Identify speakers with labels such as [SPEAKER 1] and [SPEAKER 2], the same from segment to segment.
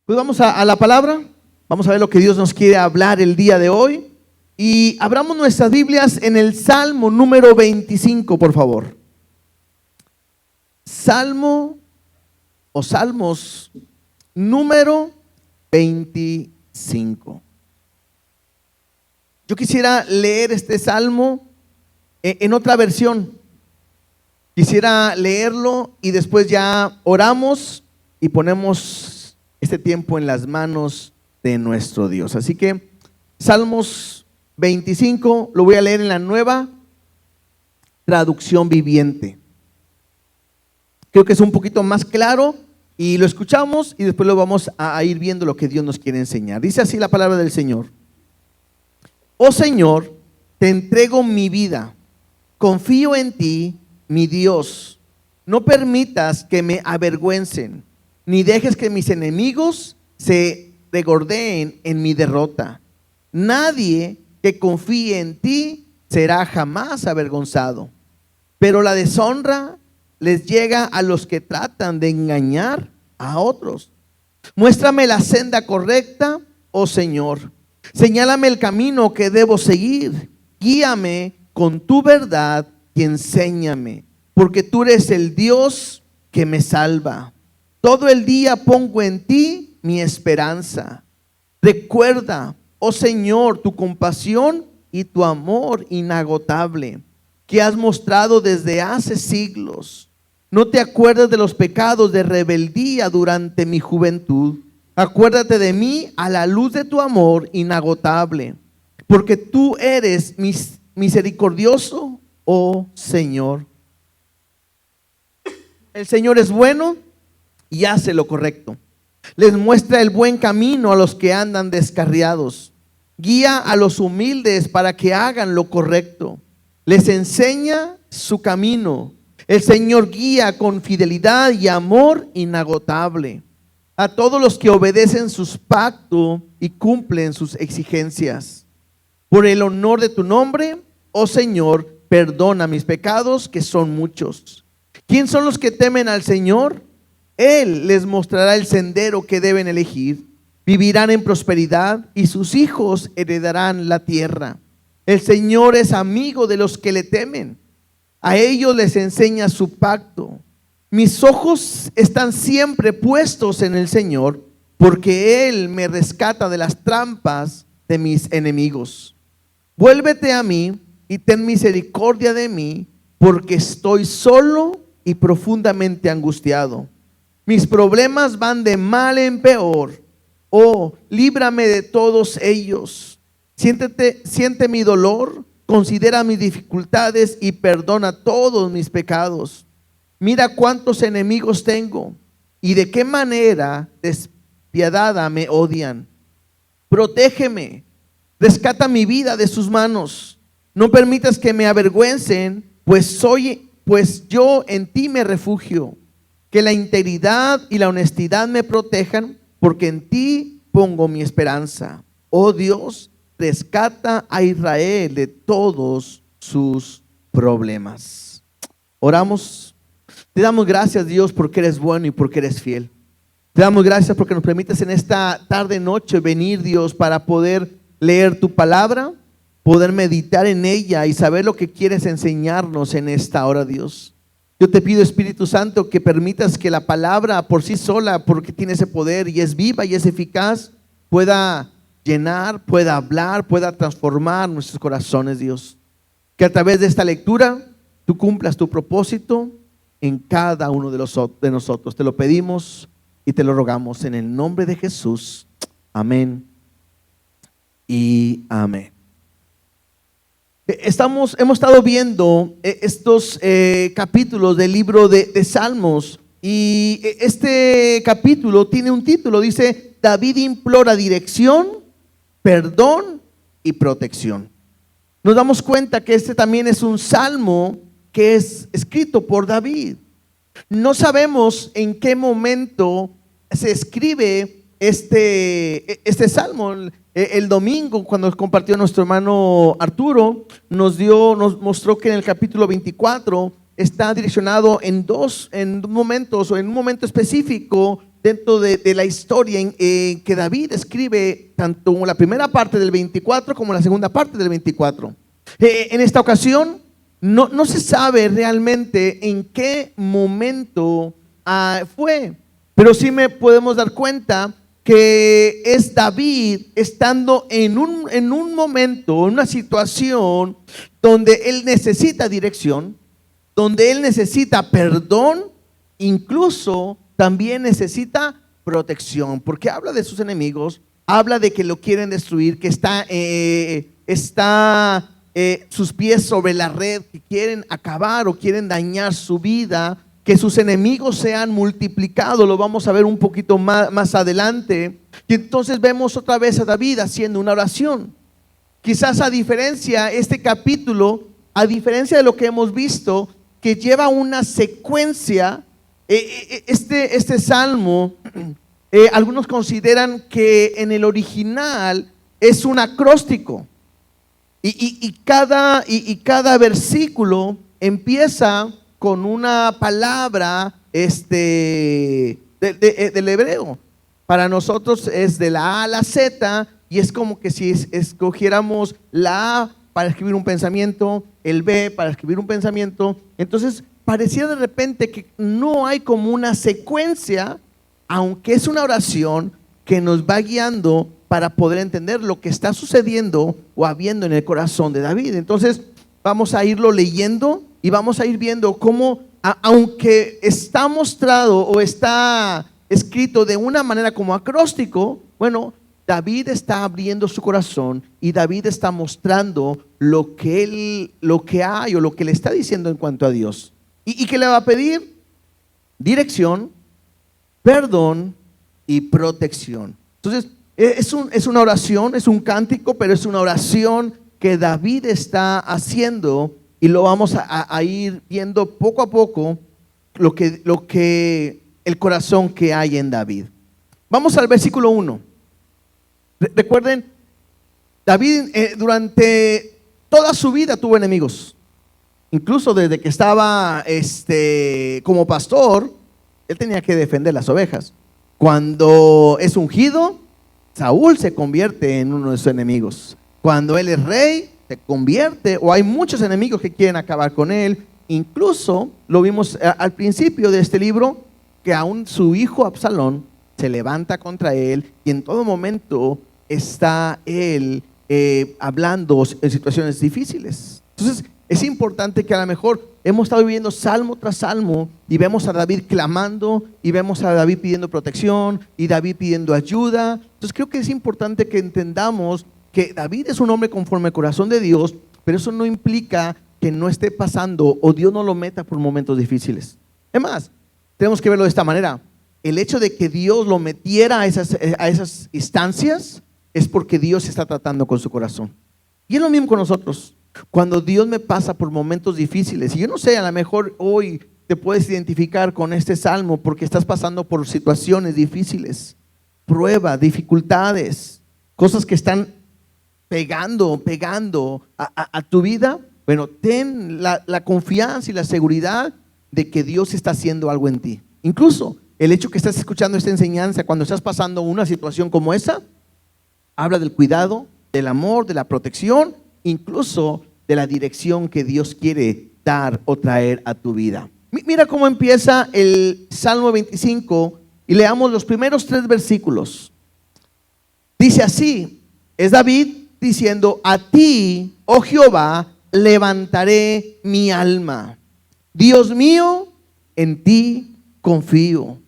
[SPEAKER 1] Pues vamos a la palabra, vamos a ver lo que Dios nos quiere hablar el día de hoy. Y abramos nuestras Biblias en el Salmo número 25, por favor. Salmo o Salmos número 25. Yo quisiera leer este salmo en otra versión. Quisiera leerlo y después ya oramos y ponemos este tiempo en las manos de nuestro Dios. Así que Salmos 25 lo voy a leer en la Nueva Traducción Viviente. Creo que es un poquito más claro y lo escuchamos y después lo vamos a ir viendo lo que Dios nos quiere enseñar. Dice así la palabra del Señor. Oh Señor, te entrego mi vida, confío en ti, mi Dios. No permitas que me avergüencen, ni dejes que mis enemigos se regordeen en mi derrota. Nadie que confíe en ti será jamás avergonzado, pero la deshonra les llega a los que tratan de engañar a otros. Muéstrame la senda correcta, oh Señor. Señálame el camino que debo seguir. Guíame con tu verdad y enséñame, porque tú eres el Dios que me salva. Todo el día pongo en ti mi esperanza. Recuerda, oh Señor, tu compasión y tu amor inagotable que has mostrado desde hace siglos. No te acuerdes de los pecados de rebeldía durante mi juventud. Acuérdate de mí a la luz de tu amor inagotable, porque tú eres misericordioso, oh Señor. El Señor es bueno y hace lo correcto. Les muestra el buen camino a los que andan descarriados. Guía a los humildes para que hagan lo correcto. Les enseña su camino. El Señor guía con fidelidad y amor inagotable a todos los que obedecen sus pactos y cumplen sus exigencias. Por el honor de tu nombre, oh Señor, perdona mis pecados, que son muchos. ¿Quién son los que temen al Señor? Él les mostrará el sendero que deben elegir. Vivirán en prosperidad y sus hijos heredarán la tierra. El Señor es amigo de los que le temen. A ellos les enseña su pacto. Mis ojos están siempre puestos en el Señor, porque Él me rescata de las trampas de mis enemigos. Vuélvete a mí y ten misericordia de mí, porque estoy solo y profundamente angustiado. Mis problemas van de mal en peor. Oh, líbrame de todos ellos. Siente mi dolor, considera mis dificultades y perdona todos mis pecados. Mira cuántos enemigos tengo y de qué manera despiadada me odian. Protégeme, rescata mi vida de sus manos. No permitas que me avergüencen, pues yo en ti me refugio. Que la integridad y la honestidad me protejan, porque en ti pongo mi esperanza. Oh Dios, rescata a Israel de todos sus problemas. Oramos. Te damos gracias, Dios, porque eres bueno y porque eres fiel. Te damos gracias porque nos permites en esta tarde noche venir, Dios, para poder leer tu palabra, poder meditar en ella y saber lo que quieres enseñarnos en esta hora, Dios. Yo te pido, Espíritu Santo, que permitas que la palabra por sí sola, porque tiene ese poder y es viva y es eficaz, pueda llenar, pueda hablar, pueda transformar nuestros corazones, Dios. Que a través de esta lectura tú cumplas tu propósito en cada uno de nosotros. Te lo pedimos y te lo rogamos en el nombre de Jesús. Amén y amén. Hemos estado viendo estos capítulos del libro de Salmos, y este capítulo tiene un título, dice: David implora dirección, perdón y protección. Nos damos cuenta que este también es un salmo que es escrito por David. No sabemos en qué momento se escribe este salmo. El domingo, cuando compartió nuestro hermano Arturo, nos mostró que en el capítulo 24 está direccionado en dos momentos, o en un momento específico, dentro de la historia en que David escribe tanto la primera parte del 24 como la segunda parte del 24. En esta ocasión no se sabe realmente en qué momento fue, pero sí podemos dar cuenta que es David estando en un momento, en una situación donde él necesita dirección, donde él necesita perdón, incluso también necesita protección, porque habla de sus enemigos, habla de que lo quieren destruir, que está sus pies sobre la red, que quieren acabar o quieren dañar su vida, que sus enemigos se han multiplicado. Lo vamos a ver un poquito más adelante. Y entonces vemos otra vez a David haciendo una oración. Quizás este capítulo, a diferencia de lo que hemos visto, que lleva una secuencia, este salmo, algunos consideran que en el original es un acróstico. Y cada versículo empieza con una palabra del hebreo. Para nosotros es de la A a la Z, y es como que si escogiéramos la A para escribir un pensamiento, el B para escribir un pensamiento. Entonces parecía de repente que no hay como una secuencia, aunque es una oración que nos va guiando para poder entender lo que está sucediendo o habiendo en el corazón de David. Entonces vamos a irlo leyendo y vamos a ir viendo cómo, aunque está mostrado o está escrito de una manera como acróstico, bueno, David está abriendo su corazón y David está mostrando lo que hay o lo que le está diciendo en cuanto a Dios. ¿Y qué le va a pedir? Dirección, perdón y protección. Entonces, es una oración, es un cántico, pero es una oración que David está haciendo, y lo vamos a ir viendo poco a poco el corazón que hay en David. Vamos al versículo 1. Recuerden, David durante toda su vida tuvo enemigos. Incluso desde que estaba como pastor, él tenía que defender las ovejas. Cuando es ungido, Saúl se convierte en uno de sus enemigos. Cuando él es rey, se convierte, o hay muchos enemigos que quieren acabar con él. Incluso lo vimos al principio de este libro, que aún su hijo Absalón se levanta contra él, y en todo momento está él hablando en situaciones difíciles. Entonces es importante que a lo mejor hemos estado viviendo salmo tras salmo y vemos a David clamando, y vemos a David pidiendo protección y David pidiendo ayuda. Entonces creo que es importante que entendamos que David es un hombre conforme al corazón de Dios, pero eso no implica que no esté pasando o Dios no lo meta por momentos difíciles. Es más, tenemos que verlo de esta manera. El hecho de que Dios lo metiera a esas instancias es porque Dios está tratando con su corazón. Y es lo mismo con nosotros. Cuando Dios me pasa por momentos difíciles, y yo no sé, a lo mejor hoy te puedes identificar con este salmo porque estás pasando por situaciones difíciles, pruebas, dificultades, cosas que están pegando a tu vida. Bueno, ten la confianza y la seguridad de que Dios está haciendo algo en ti. Incluso el hecho que estás escuchando esta enseñanza cuando estás pasando una situación como esa, habla del cuidado, del amor, de la protección, incluso de la dirección que Dios quiere dar o traer a tu vida. Mira cómo empieza el Salmo 25 y leamos los primeros 3 versículos. Dice así, es David diciendo: a ti, oh Jehová, levantaré mi alma. Dios mío, en ti confío.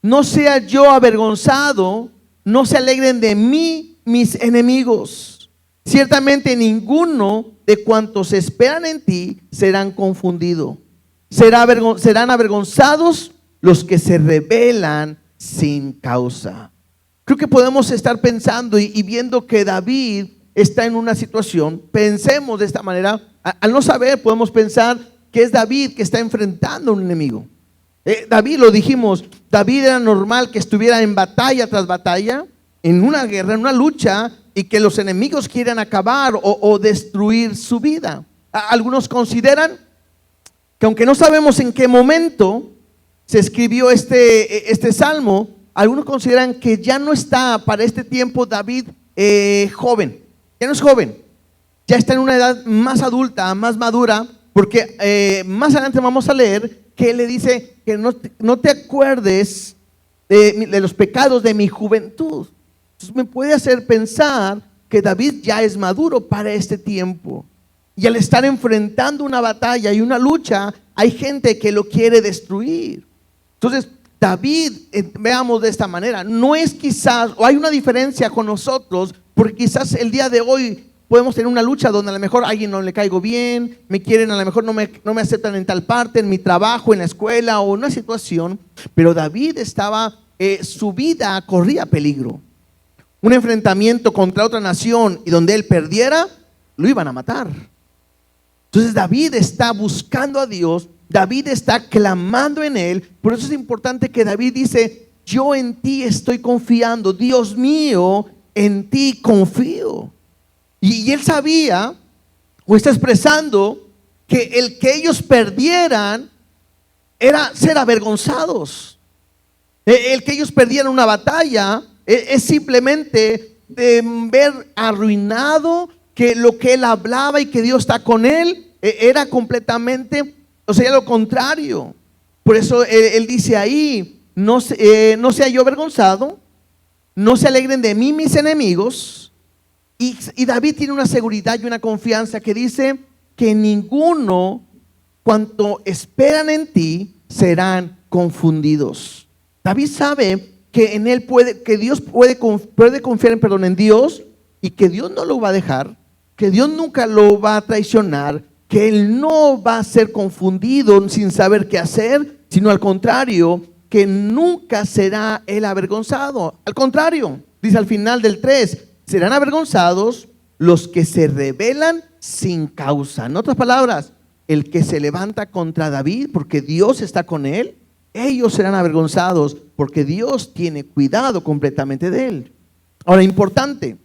[SPEAKER 1] No sea yo avergonzado, no se alegren de mí mis enemigos. Ciertamente ninguno de cuantos esperan en ti serán confundidos. Serán avergonzados los que se rebelan sin causa. Creo que podemos estar pensando y viendo que David está en una situación. Pensemos de esta manera. Al no saber, podemos pensar que es David que está enfrentando a un enemigo. David, lo dijimos, David era normal que estuviera en batalla tras batalla, en una guerra, en una lucha, y que los enemigos quieran acabar o destruir su vida. Algunos consideran que, aunque no sabemos en qué momento se escribió este salmo, algunos consideran que ya no está para este tiempo David joven, ya no es joven, ya está en una edad más adulta, más madura, porque más adelante vamos a leer que él le dice que no te acuerdes de los pecados de mi juventud. Entonces me puede hacer pensar que David ya es maduro para este tiempo. Y al estar enfrentando una batalla y una lucha, hay gente que lo quiere destruir. Entonces, David, veamos de esta manera, no es quizás, o hay una diferencia con nosotros, porque quizás el día de hoy podemos tener una lucha donde a lo mejor a alguien no le caigo bien, me quieren, a lo mejor no me aceptan en tal parte, en mi trabajo, en la escuela o en una situación, pero David estaba, su vida corría peligro. Un enfrentamiento contra otra nación y donde él perdiera, lo iban a matar. Entonces David está buscando a Dios, David está clamando en él. Por eso es importante que David dice: yo en ti estoy confiando, Dios mío, en ti confío. Y él sabía, o está expresando, que el que ellos perdieran era ser avergonzados. El que ellos perdieran una batalla es simplemente de ver arruinado, que lo que él hablaba y que Dios está con él era completamente, o sea, lo contrario. Por eso él dice ahí: no sea yo avergonzado, no se alegren de mí mis enemigos. Y David tiene una seguridad y una confianza que dice que ninguno, cuanto esperan en ti, serán confundidos. David sabe que en él que Dios puede confiar en Dios, y que Dios no lo va a dejar, que Dios nunca lo va a traicionar, que él no va a ser confundido sin saber qué hacer, sino al contrario, que nunca será él avergonzado. Al contrario, dice al final del 3, serán avergonzados los que se rebelan sin causa. En otras palabras, el que se levanta contra David porque Dios está con él, ellos serán avergonzados porque Dios tiene cuidado completamente de él. Ahora, importante,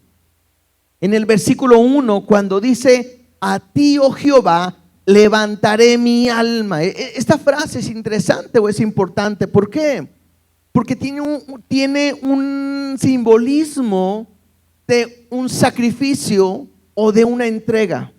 [SPEAKER 1] en el versículo 1, cuando dice: a ti, oh Jehová, levantaré mi alma. Esta frase es interesante o es importante. ¿Por qué? Porque tiene un simbolismo de un sacrificio o de una entrega.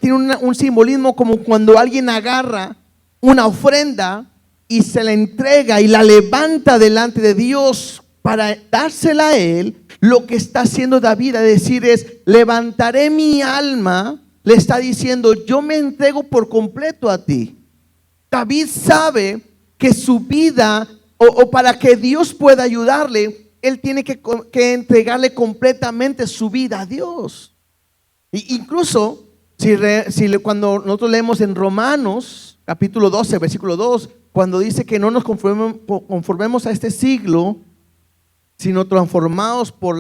[SPEAKER 1] Tiene un simbolismo como cuando alguien agarra una ofrenda y se la entrega y la levanta delante de Dios para dársela a él. Lo que está haciendo David a decir es: levantaré mi alma. Le está diciendo: yo me entrego por completo a ti. David sabe que su vida, o para que Dios pueda ayudarle, él tiene que entregarle completamente su vida a Dios. Incluso cuando nosotros leemos en Romanos capítulo 12 versículo 2, cuando dice que no nos conformemos a este siglo, sino transformados por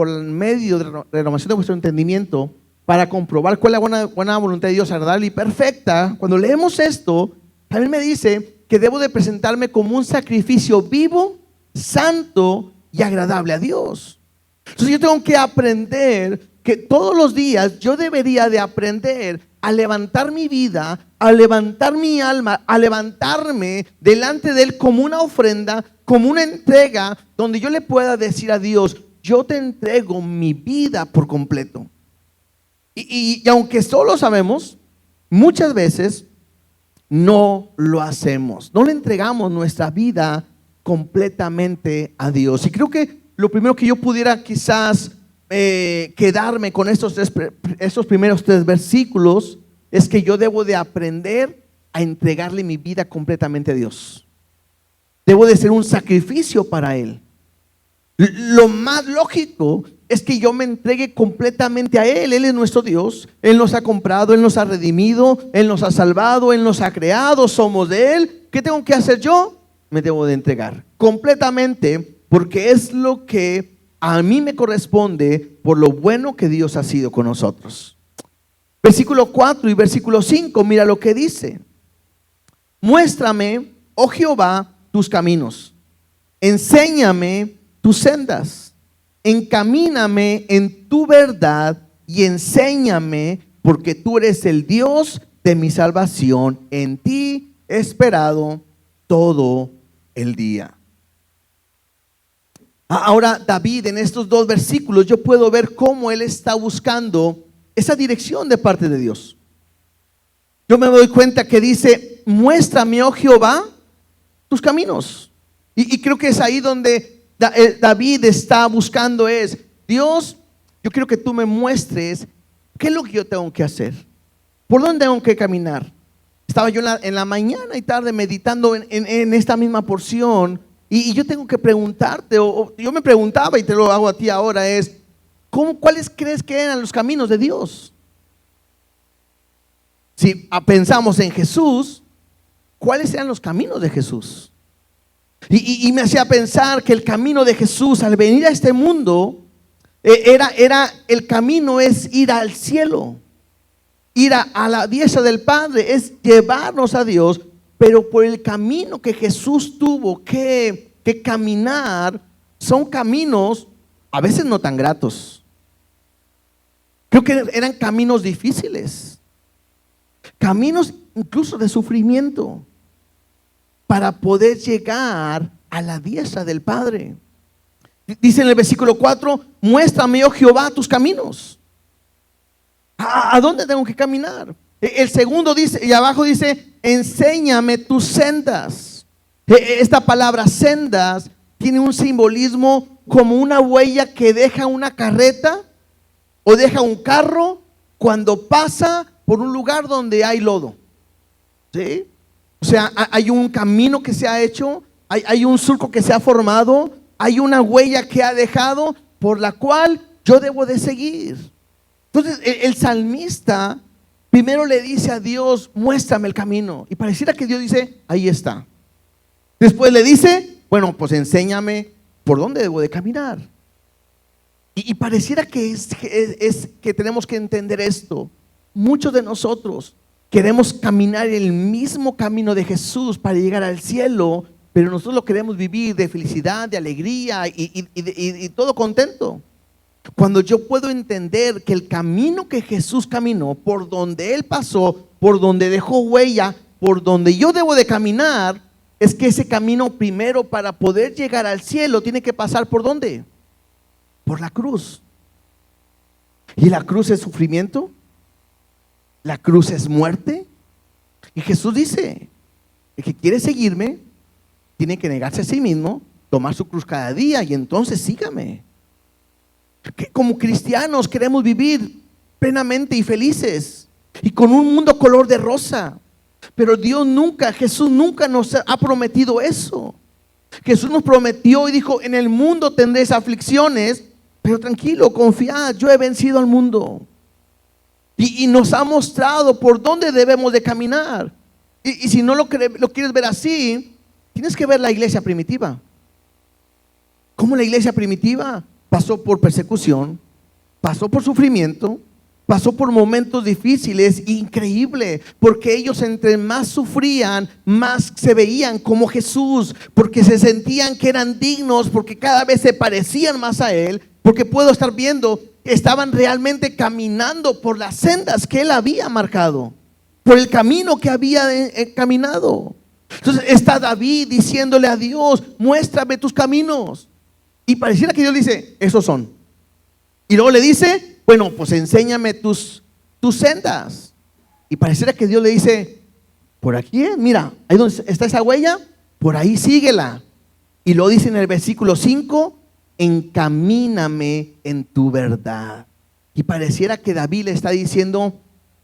[SPEAKER 1] el medio de la renovación de vuestro entendimiento, para comprobar cuál es la buena voluntad de Dios, agradable y perfecta. Cuando leemos esto, también me dice que debo de presentarme como un sacrificio vivo, santo y agradable a Dios. Entonces yo tengo que aprender que todos los días yo debería de aprender a levantar mi vida, a levantar mi alma, a levantarme delante de Él como una ofrenda, como una entrega, donde yo le pueda decir a Dios: yo te entrego mi vida por completo. Y aunque solo sabemos, muchas veces no lo hacemos, no le entregamos nuestra vida completamente a Dios. Y creo que lo primero que yo pudiera quizás quedarme con estos primeros 3 versículos es que yo debo de aprender a entregarle mi vida completamente a Dios. Debo de ser un sacrificio para Él. Lo más lógico es que yo me entregue completamente a Él. Él es nuestro Dios, Él nos ha comprado, Él nos ha redimido, Él nos ha salvado, Él nos ha creado, somos de Él. ¿Qué tengo que hacer yo? Me debo de entregar completamente, porque es lo que a mí me corresponde por lo bueno que Dios ha sido con nosotros. Versículo 4 y versículo 5, mira lo que dice: muéstrame, oh Jehová, tus caminos, enséñame tus sendas, encamíname en tu verdad y enséñame, porque tú eres el Dios de mi salvación, en ti he esperado todo el día. Ahora David, en estos dos versículos yo puedo ver cómo él está buscando esa dirección de parte de Dios. Yo me doy cuenta que dice: muéstrame, oh Jehová, tus caminos. Y creo que es ahí donde David está buscando, es: Dios, yo quiero que tú me muestres qué es lo que yo tengo que hacer, por dónde tengo que caminar. Estaba yo en la mañana y tarde meditando en esta misma porción, y yo tengo que preguntarte, o yo me preguntaba y te lo hago a ti ahora, es: ¿cuáles crees que eran los caminos de Dios? Si pensamos en Jesús, ¿cuáles eran los caminos de Jesús? Y me hacía pensar que el camino de Jesús al venir a este mundo el camino es ir al cielo, ir a la diestra del Padre, es llevarnos a Dios, pero por el camino que Jesús tuvo que caminar, son caminos a veces no tan gratos. Creo que eran caminos difíciles, caminos incluso de sufrimiento, para poder llegar a la diestra del Padre. Dice en el versículo 4: muéstrame, oh Jehová, tus caminos. ¿A dónde tengo que caminar? El segundo dice, y abajo dice: enséñame tus sendas. Esta palabra sendas tiene un simbolismo como una huella que deja una carreta o deja un carro cuando pasa por un lugar donde hay lodo. ¿Sí? O sea, hay un camino que se ha hecho, hay un surco que se ha formado, hay una huella que ha dejado por la cual yo debo de seguir. Entonces el salmista primero le dice a Dios: muéstrame el camino. Y pareciera que Dios dice: ahí está. Después le dice: bueno, pues enséñame por dónde debo de caminar. Y pareciera que es que tenemos que entender esto. Muchos de nosotros queremos caminar el mismo camino de Jesús para llegar al cielo, pero nosotros lo queremos vivir de felicidad, de alegría y todo contento. Cuando yo puedo entender que el camino que Jesús caminó, por donde Él pasó, por donde dejó huella, por donde yo debo de caminar, es que ese camino primero, para poder llegar al cielo, tiene que pasar ¿por dónde? Por la cruz. Y la cruz es sufrimiento, la cruz es muerte. Y Jesús dice: el que quiere seguirme tiene que negarse a sí mismo, tomar su cruz cada día, y entonces sígame. Que como cristianos queremos vivir plenamente y felices y con un mundo color de rosa, pero Jesús nunca nos ha prometido eso. Jesús nos prometió y dijo: en el mundo tendréis aflicciones, pero tranquilo, confiad, yo he vencido al mundo. Y nos ha mostrado por dónde debemos de caminar. Y si no lo quieres ver así, tienes que ver la iglesia primitiva. ¿Cómo la iglesia primitiva pasó por persecución, pasó por sufrimiento, pasó por momentos difíciles? Increíble, porque ellos entre más sufrían, más se veían como Jesús, porque se sentían que eran dignos, porque cada vez se parecían más a Él, porque puedo estar viendo que estaban realmente caminando por las sendas que Él había marcado, por el camino que había caminado. Entonces está David diciéndole a Dios: muéstrame tus caminos. Y pareciera que Dios dice: esos son. Y luego le dice: bueno, pues enséñame tus sendas. Y pareciera que Dios le dice: por aquí, mira, ahí donde está esa huella, por ahí síguela. Y lo dice en el versículo 5: encamíname en tu verdad. Y pareciera que David le está diciendo: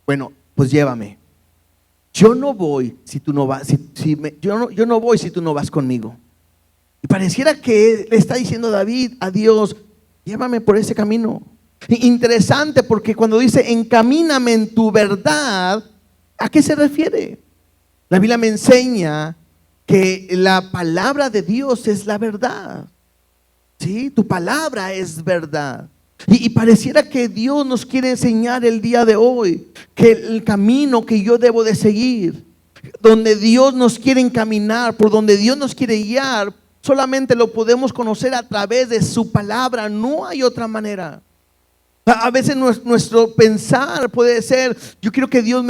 [SPEAKER 1] bueno, pues llévame. Yo no voy si tú no vas, yo no voy si tú no vas conmigo. Y pareciera que le está diciendo David a Dios: llévame por ese camino. Interesante, porque cuando dice encamíname en tu verdad, ¿a qué se refiere? La Biblia me enseña que la palabra de Dios es la verdad. ¿Sí? Tu palabra es verdad. Y pareciera que Dios nos quiere enseñar el día de hoy que el camino que yo debo de seguir, donde Dios nos quiere encaminar, por donde Dios nos quiere guiar, solamente lo podemos conocer a través de su palabra. No hay otra manera. A veces nuestro pensar puede ser: yo quiero que Dios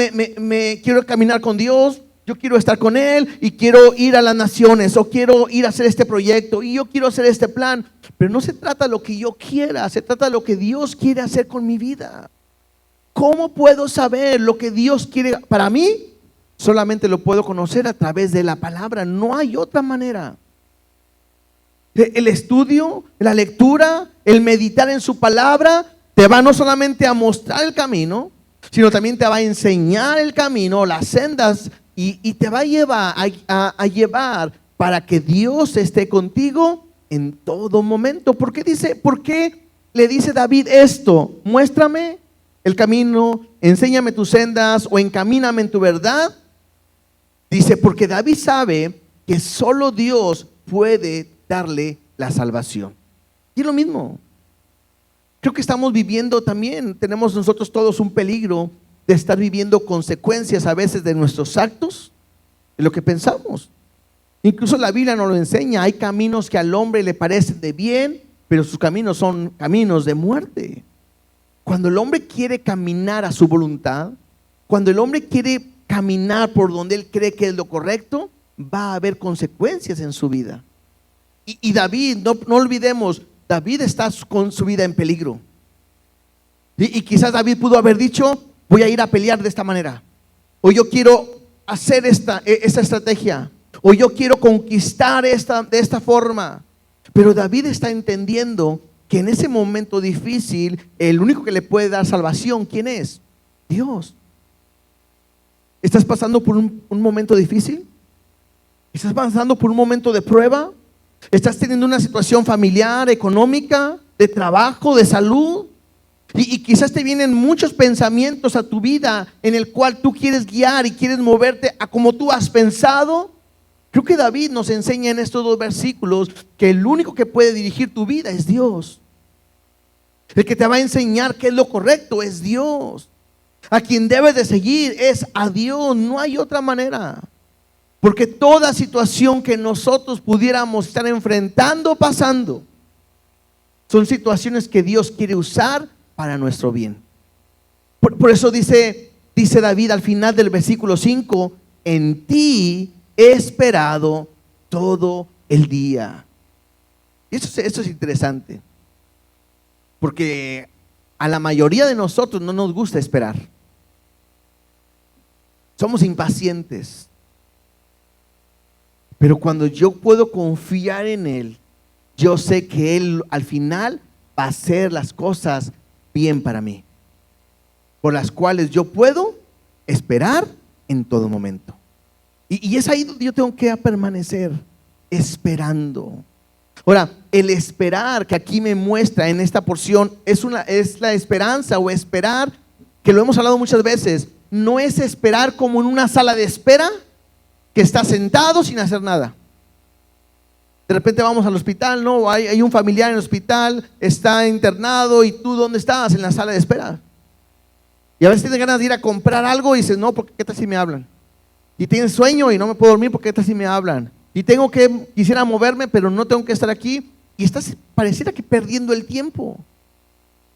[SPEAKER 1] quiero caminar con Dios, yo quiero estar con Él y quiero ir a las naciones o quiero ir a hacer este proyecto y yo quiero hacer este plan. Pero no se trata de lo que yo quiera, se trata de lo que Dios quiere hacer con mi vida. ¿Cómo puedo saber lo que Dios quiere para mí? Solamente lo puedo conocer a través de la palabra, no hay otra manera. El estudio, la lectura, el meditar en su palabra te va no solamente a mostrar el camino, sino también te va a enseñar el camino, las sendas, y te va a llevar para que Dios esté contigo en todo momento. ¿Por qué le dice David esto? Muéstrame el camino, enséñame tus sendas o encamíname en tu verdad. Dice, porque David sabe que solo Dios puede darle la salvación. Y es lo mismo. Creo que estamos viviendo también, tenemos nosotros todos un peligro de estar viviendo consecuencias a veces de nuestros actos, de lo que pensamos. Incluso la Biblia nos lo enseña, hay caminos que al hombre le parecen de bien, pero sus caminos son caminos de muerte. Cuando el hombre quiere caminar a su voluntad, cuando el hombre quiere caminar por donde él cree que es lo correcto, va a haber consecuencias en su vida. Y David, no olvidemos, David está con su vida en peligro. Y quizás David pudo haber dicho, voy a ir a pelear de esta manera, o yo quiero hacer esta estrategia, o yo quiero conquistar de esta forma. Pero David está entendiendo que en ese momento difícil, el único que le puede dar salvación, ¿quién es? Dios. ¿Estás pasando por un momento difícil? ¿Estás pasando por un momento de prueba? ¿Estás teniendo una situación familiar, económica, de trabajo, de salud? Y quizás te vienen muchos pensamientos a tu vida en el cual tú quieres guiar y quieres moverte a como tú has pensado. Creo que David nos enseña en estos dos versículos que el único que puede dirigir tu vida es Dios. El que te va a enseñar qué es lo correcto es Dios. A quien debes de seguir es a Dios, no hay otra manera. Porque toda situación que nosotros pudiéramos estar enfrentando, pasando, son situaciones que Dios quiere usar para nuestro bien. Por eso dice David al final del versículo 5, en ti he esperado todo el día. Y esto es interesante, porque a la mayoría de nosotros no nos gusta esperar. Somos impacientes. Pero cuando yo puedo confiar en Él, yo sé que Él al final va a hacer las cosas bien para mí, por las cuales yo puedo esperar en todo momento. Y es ahí donde yo tengo que permanecer esperando. Ahora, el esperar que aquí me muestra en esta porción es la esperanza o esperar, que lo hemos hablado muchas veces. No es esperar como en una sala de espera que está sentado sin hacer nada. De repente vamos al hospital, ¿no? Hay un familiar en el hospital, está internado y tú ¿dónde estás? En la sala de espera. Y a veces tienes ganas de ir a comprar algo y dices, no, porque ¿qué tal si me hablan? Y tienes sueño y no me puedo dormir porque ¿qué tal si me hablan? Y quisiera moverme, pero no tengo que estar aquí. Y estás, pareciera que perdiendo el tiempo.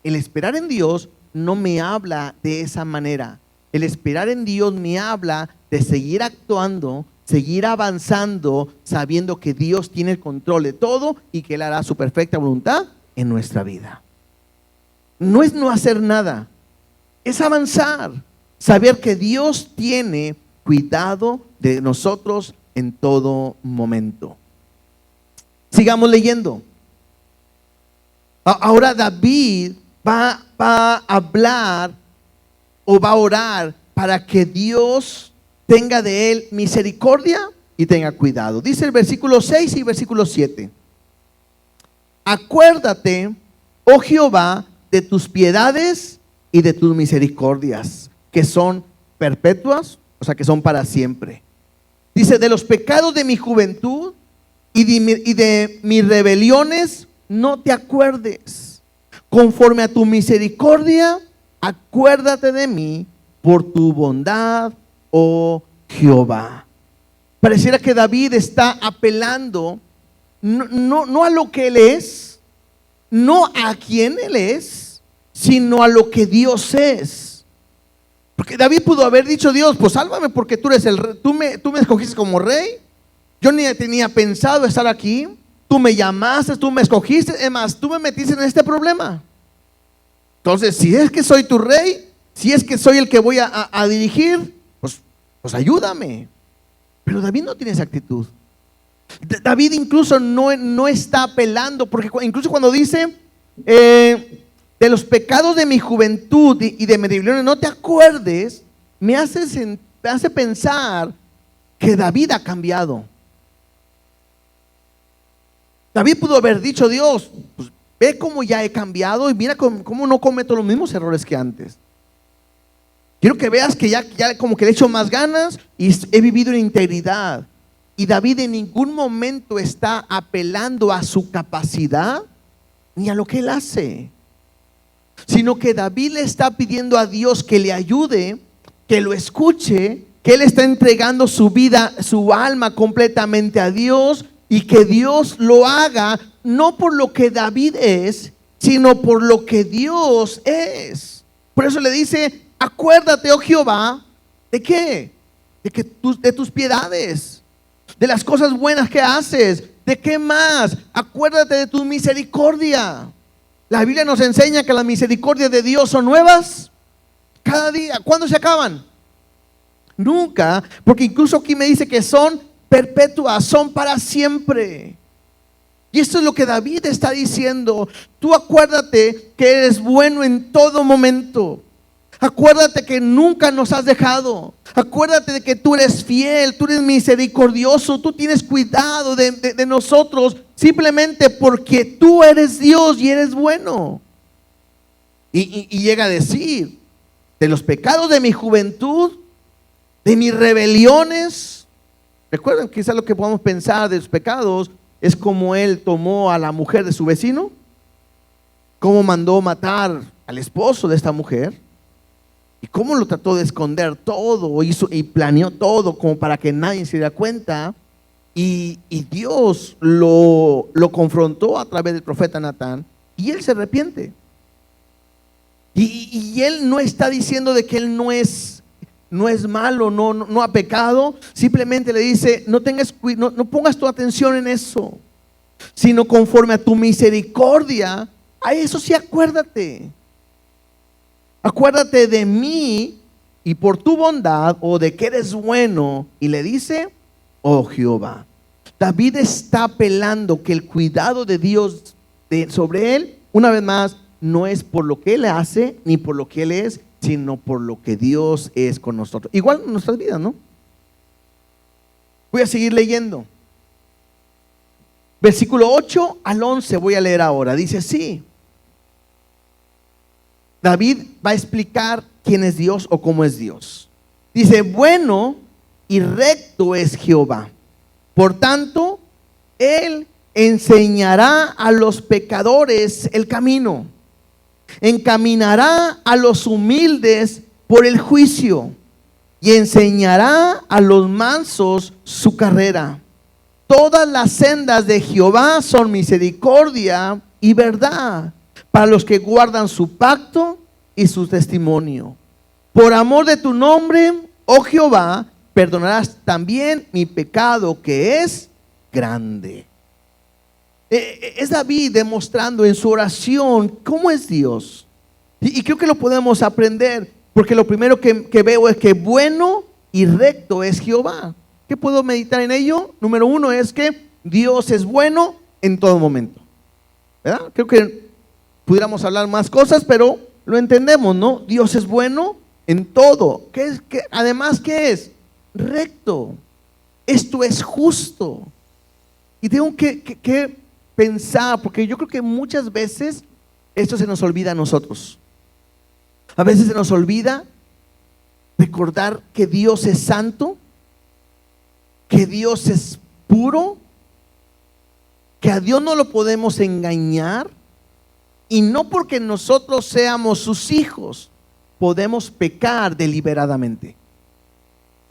[SPEAKER 1] El esperar en Dios no me habla de esa manera. El esperar en Dios me habla de seguir actuando, seguir avanzando, sabiendo que Dios tiene el control de todo y que Él hará su perfecta voluntad en nuestra vida. No es no hacer nada, es avanzar, saber que Dios tiene cuidado de nosotros en todo momento. Sigamos leyendo. Ahora David va a hablar o va a orar para que Dios tenga de él misericordia y tenga cuidado. Dice el versículo 6 y versículo 7. Acuérdate, oh Jehová, de tus piedades y de tus misericordias, que son perpetuas, o sea, que son para siempre. Dice, de los pecados de mi juventud y de mis rebeliones no te acuerdes. Conforme a tu misericordia, acuérdate de mí por tu bondad, oh Jehová. Pareciera que David está apelando no a lo que él es, no a quién él es, sino a lo que Dios es. Porque David pudo haber dicho: Dios, pues sálvame porque tú eres el rey, tú me escogiste como rey. Yo ni tenía pensado estar aquí. Tú me llamaste, tú me escogiste. Es más, tú me metiste en este problema. Entonces, si es que soy tu rey, si es que soy el que voy a dirigir, pues ayúdame. Pero David no tiene esa actitud. David incluso no está apelando, porque incluso cuando dice de los pecados de mi juventud y de mi rebelión, no te acuerdes, me hace pensar que David ha cambiado. David pudo haber dicho: Dios, pues ve cómo ya he cambiado y mira cómo no cometo los mismos errores que antes. Quiero que veas que ya como que le echo más ganas y he vivido en integridad. Y David en ningún momento está apelando a su capacidad ni a lo que él hace, sino que David le está pidiendo a Dios que le ayude, que lo escuche, que él está entregando su vida, su alma completamente a Dios, y que Dios lo haga no por lo que David es, sino por lo que Dios es. Por eso le dice: acuérdate, oh Jehová, ¿de qué? De tus piedades, de las cosas buenas que haces. ¿De qué más? Acuérdate de tu misericordia. La Biblia nos enseña que las misericordias de Dios son nuevas cada día. ¿Cuándo se acaban? Nunca, porque incluso aquí me dice que son perpetuas, son para siempre. Y esto es lo que David está diciendo: tú acuérdate que eres bueno en todo momento. Acuérdate que nunca nos has dejado. Acuérdate de que tú eres fiel, tú eres misericordioso, tú tienes cuidado de nosotros, simplemente porque tú eres Dios y eres bueno. Y llega a decir: de los pecados de mi juventud, de mis rebeliones. Recuerden, quizás lo que podemos pensar de los pecados es como él tomó a la mujer de su vecino, cómo mandó matar al esposo de esta mujer, y cómo lo trató de esconder todo, hizo y planeó todo como para que nadie se diera cuenta. Y Dios lo confrontó a través del profeta Natán, y él se arrepiente. Y él no está diciendo de que él no es malo, no ha pecado. Simplemente le dice: no pongas tu atención en eso, sino conforme a tu misericordia, a eso sí acuérdate. Acuérdate de mí y por tu bondad, o de que eres bueno. Y le dice: oh Jehová. David está apelando que el cuidado de Dios sobre él, una vez más, no es por lo que él hace ni por lo que él es, sino por lo que Dios es con nosotros. Igual en nuestras vidas, ¿no? Voy a seguir leyendo. Versículo 8 al 11 voy a leer ahora. Dice así: David va a explicar quién es Dios o cómo es Dios. Dice: bueno y recto es Jehová, por tanto él enseñará a los pecadores el camino, encaminará a los humildes por el juicio, y enseñará a los mansos su carrera. Todas las sendas de Jehová son misericordia y verdad para los que guardan su pacto y su testimonio. Por amor de tu nombre, oh Jehová, perdonarás también mi pecado, que es grande. Es David demostrando en su oración cómo es Dios. Y creo que lo podemos aprender, porque lo primero que veo es que bueno y recto es Jehová. ¿Qué puedo meditar en ello? Número uno es que Dios es bueno en todo momento, ¿verdad? Creo que pudiéramos hablar más cosas, pero lo entendemos, ¿no? Dios es bueno en todo. Además, ¿qué es? Recto. Esto es justo. Y tengo que pensar, porque yo creo que muchas veces esto se nos olvida a nosotros. A veces se nos olvida recordar que Dios es santo, que Dios es puro, que a Dios no lo podemos engañar, y no porque nosotros seamos sus hijos podemos pecar deliberadamente.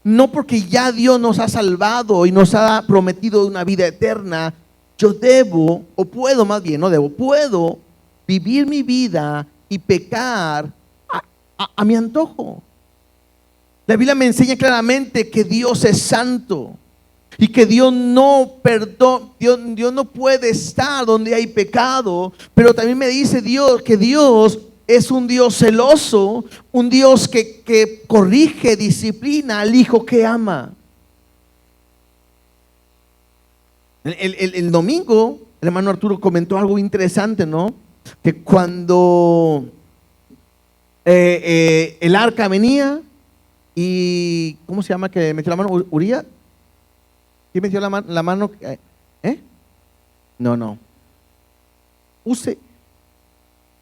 [SPEAKER 1] No porque ya Dios nos ha salvado y nos ha prometido una vida eterna, yo debo, o puedo más bien, no debo, puedo vivir mi vida y pecar a mi antojo. La Biblia me enseña claramente que Dios es santo y que Dios no perdona, Dios no puede estar donde hay pecado, pero también me dice Dios que Dios es un Dios celoso, un Dios que corrige, disciplina al hijo que ama. El domingo, el hermano Arturo comentó algo interesante, ¿no? Que cuando el arca venía y, ¿cómo se llama? Que metió la mano, Uría. ¿Quién metió la mano? No.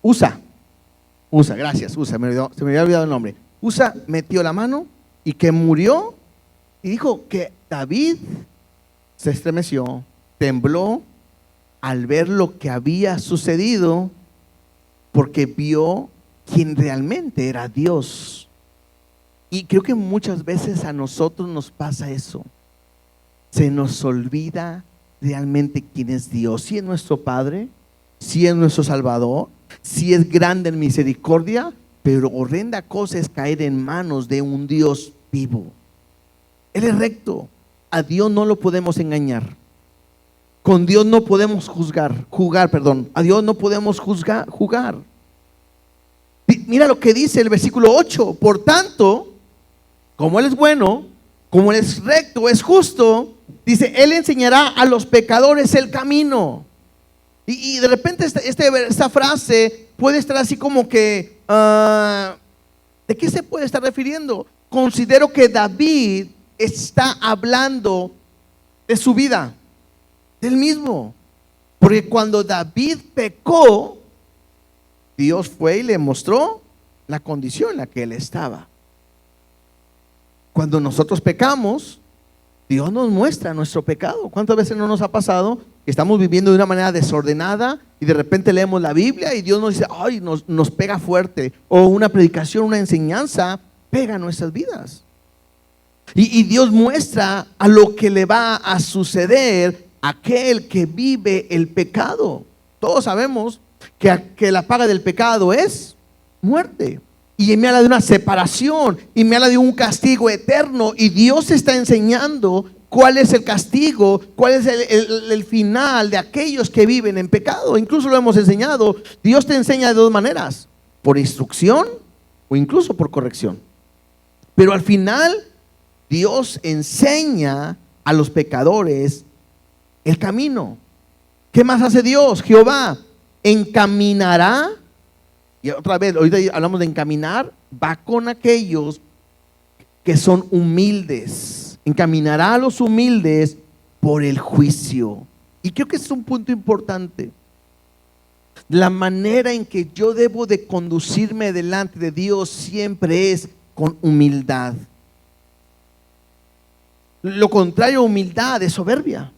[SPEAKER 1] Usa, gracias, se me había olvidado el nombre. Usa metió la mano y que murió, y dijo que David se estremeció, tembló al ver lo que había sucedido, porque vio quién realmente era Dios. Y creo que muchas veces a nosotros nos pasa eso. Se nos olvida realmente quién es Dios. Si es nuestro Padre, si es nuestro Salvador, si es grande en misericordia, pero horrenda cosa es caer en manos de un Dios vivo. Él es recto. A Dios no lo podemos engañar. Con Dios no podemos jugar. A Dios no podemos jugar. Mira lo que dice el versículo 8. Por tanto, como Él es bueno, como Él es recto, es justo, dice, Él enseñará a los pecadores el camino. Y de repente esta frase puede estar así como que, ¿de qué se puede estar refiriendo? Considero que David está hablando de su vida, del mismo. Porque cuando David pecó, Dios fue y le mostró la condición en la que él estaba. Cuando nosotros pecamos, Dios nos muestra nuestro pecado. ¿Cuántas veces no nos ha pasado que estamos viviendo de una manera desordenada y de repente leemos la Biblia y Dios nos dice, ay, nos pega fuerte? O una predicación, una enseñanza pega en nuestras vidas. Y Dios muestra a lo que le va a suceder a aquel que vive el pecado. Todos sabemos que la paga del pecado es muerte. Y me habla de una separación y me habla de un castigo eterno. Y Dios está enseñando cuál es el castigo, cuál es el final de aquellos que viven en pecado. Incluso lo hemos enseñado. Dios te enseña de dos maneras: por instrucción o incluso por corrección. Pero al final Dios enseña a los pecadores el camino. ¿Qué más hace Dios? Jehová encaminará. Y otra vez, ahorita hablamos de encaminar, va con aquellos que son humildes. Encaminará a los humildes por el juicio. Y creo que es un punto importante. La manera en que yo debo de conducirme delante de Dios siempre es con humildad. Lo contrario a humildad es soberbia.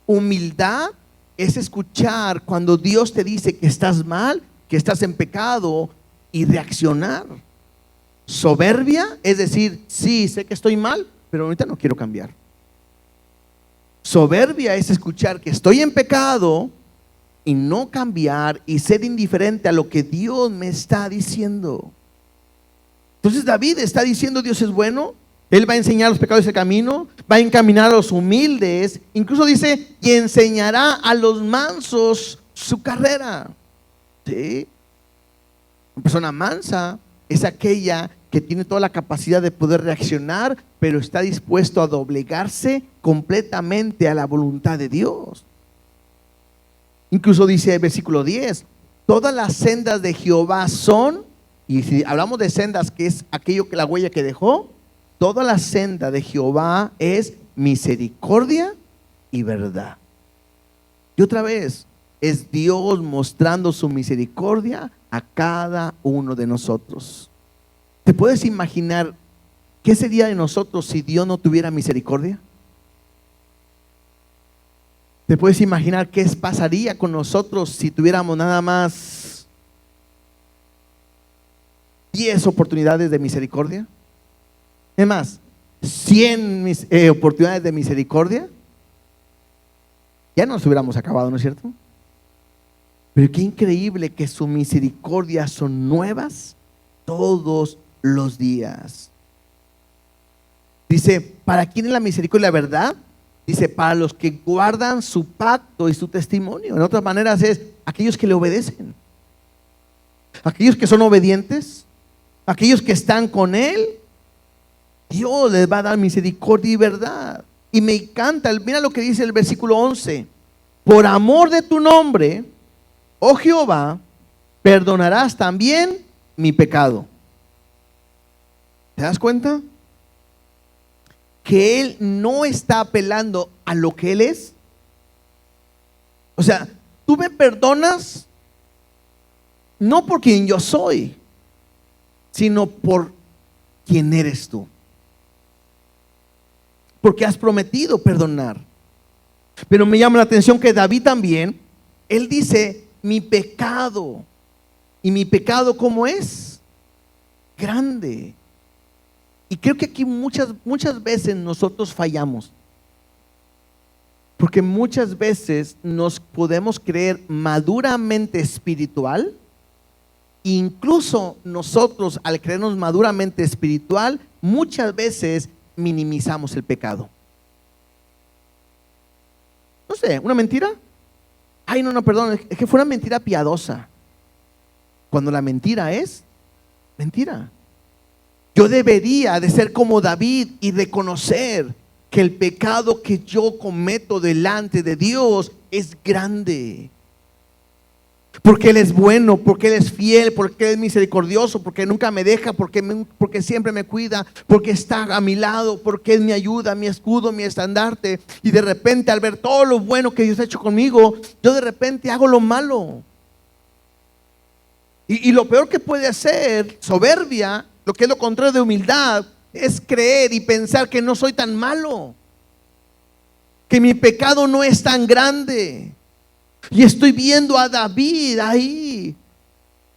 [SPEAKER 1] Humildad es escuchar cuando Dios te dice que estás mal, que estás en pecado, y reaccionar. Soberbia es decir, sí, sé que estoy mal, pero ahorita no quiero cambiar. Soberbia es escuchar que estoy en pecado y no cambiar y ser indiferente a lo que Dios me está diciendo. Entonces David está diciendo, Dios es bueno, Él va a enseñar a los pecadores el camino, va a encaminar a los humildes. Incluso dice, y enseñará a los mansos su carrera. ¿Sí? Una persona mansa es aquella que tiene toda la capacidad de poder reaccionar, pero está dispuesto a doblegarse completamente a la voluntad de Dios. Incluso dice el versículo 10, todas las sendas de Jehová son, y si hablamos de sendas, que es aquello que la huella que dejó, toda la senda de Jehová es misericordia y verdad. Y otra vez, es Dios mostrando su misericordia a cada uno de nosotros. ¿Te puedes imaginar qué sería de nosotros si Dios no tuviera misericordia? ¿Te puedes imaginar qué pasaría con nosotros si tuviéramos nada más 10 oportunidades de misericordia? Es más, 100 oportunidades de misericordia. Ya nos hubiéramos acabado, ¿no es cierto? Pero qué increíble que su misericordia son nuevas todos los días. Dice, ¿para quién es la misericordia y la verdad? Dice, para los que guardan su pacto y su testimonio. En otras maneras es aquellos que le obedecen, aquellos que son obedientes, aquellos que están con Él. Dios les va a dar misericordia y verdad. Y me encanta, mira lo que dice el versículo 11. Por amor de tu nombre, oh Jehová, perdonarás también mi pecado. ¿Te das cuenta? Que Él no está apelando a lo que Él es. O sea, tú me perdonas no por quien yo soy, sino por quien eres tú. Porque has prometido perdonar. Pero me llama la atención que David también, él dice, mi pecado. ¿Y mi pecado cómo es? Grande. Y creo que aquí muchas veces nosotros fallamos. Porque muchas veces nos podemos creer maduramente espiritual. Incluso nosotros, al creernos maduramente espiritual, muchas veces minimizamos el pecado. No sé, ¿una mentira? Ay, no, perdón, es que fue una mentira piadosa. Cuando la mentira es mentira. Yo debería de ser como David y reconocer que el pecado que yo cometo delante de Dios es grande. Porque Él es bueno, porque Él es fiel, porque Él es misericordioso, porque nunca me deja, porque siempre me cuida, porque está a mi lado, porque es mi ayuda, mi escudo, mi estandarte. Y de repente, al ver todo lo bueno que Dios ha hecho conmigo, yo de repente hago lo malo. Y lo peor que puede hacer, soberbia, lo que es lo contrario de humildad, es creer y pensar que no soy tan malo, que mi pecado no es tan grande. Y estoy viendo a David ahí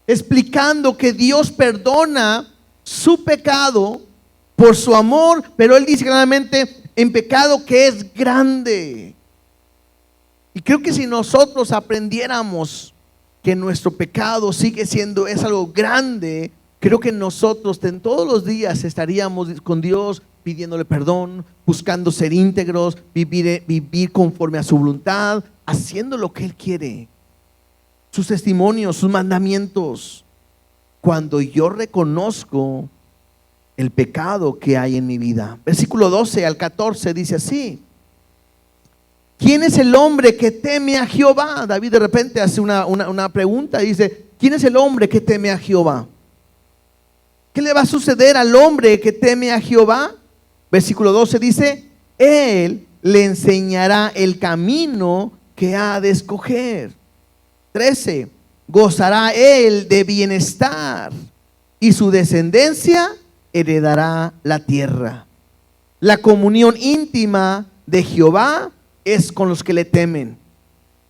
[SPEAKER 1] explicando que Dios perdona su pecado por su amor, pero él dice claramente en pecado que es grande. Y creo que si nosotros aprendiéramos que nuestro pecado sigue siendo, es algo grande, creo que nosotros en todos los días estaríamos con Dios pidiéndole perdón, buscando ser íntegros, vivir conforme a su voluntad, haciendo lo que Él quiere, sus testimonios, sus mandamientos. Cuando yo reconozco el pecado que hay en mi vida. Versículo 12 al 14 dice así: ¿quién es el hombre que teme a Jehová? David de repente hace una pregunta y dice: ¿quién es el hombre que teme a Jehová? ¿Qué le va a suceder al hombre que teme a Jehová? Versículo 12 dice: Él le enseñará el camino que ha de escoger. 13: gozará él de bienestar y su descendencia heredará la tierra. La comunión íntima de Jehová es con los que le temen,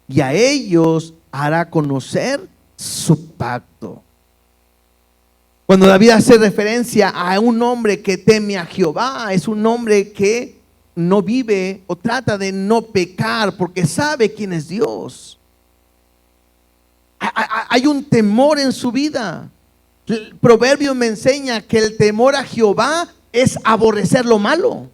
[SPEAKER 1] y a ellos hará conocer su pacto. Cuando David hace referencia a un hombre que teme a Jehová, es un hombre que no vive o trata de no pecar porque sabe quién es Dios. Hay un temor en su vida. El proverbio me enseña que el temor a Jehová es aborrecer lo malo.